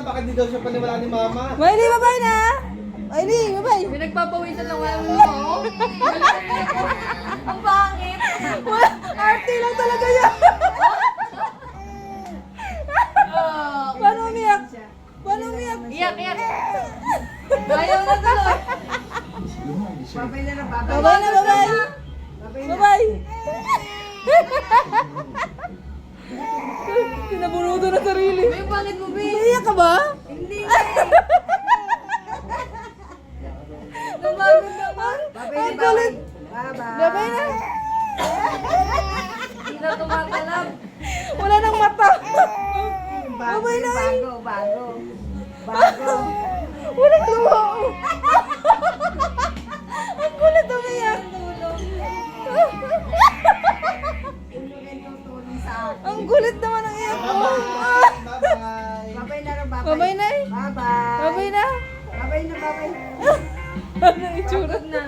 baka di daw siya paniwala ni mama. Miley, bye-bye na! Miley, bye-bye! Pinagpapawisan lang wala mo ako. Ang pangit. Arte lang talaga yan! Paano umiyak? Paano umiyak? Iyak, iyak. Ayaw na tuloy. Babay na lang, babay. Bye-bye na, bye-bye! Bye-bye! Pinabunuto na sarili. May pangit mo, babe. Naiyak ka ba? Hindi. Lumagod naman. Babay Ang na, kulit. babay. Bye-bye. Bye-bye na. Hindi na tumatalab. Wala nang mata. Bago, Babay na. bago, bago. Bago. Walang luha. Ang kulit umiyak. Tulungin tutulong sa akin. Ang kulit naman ang iyak ko. Bye-bye. Babay na lang, babay. Babay na eh. Bye-bye. Babay na. Babay na, babay. Ano itsura? Na.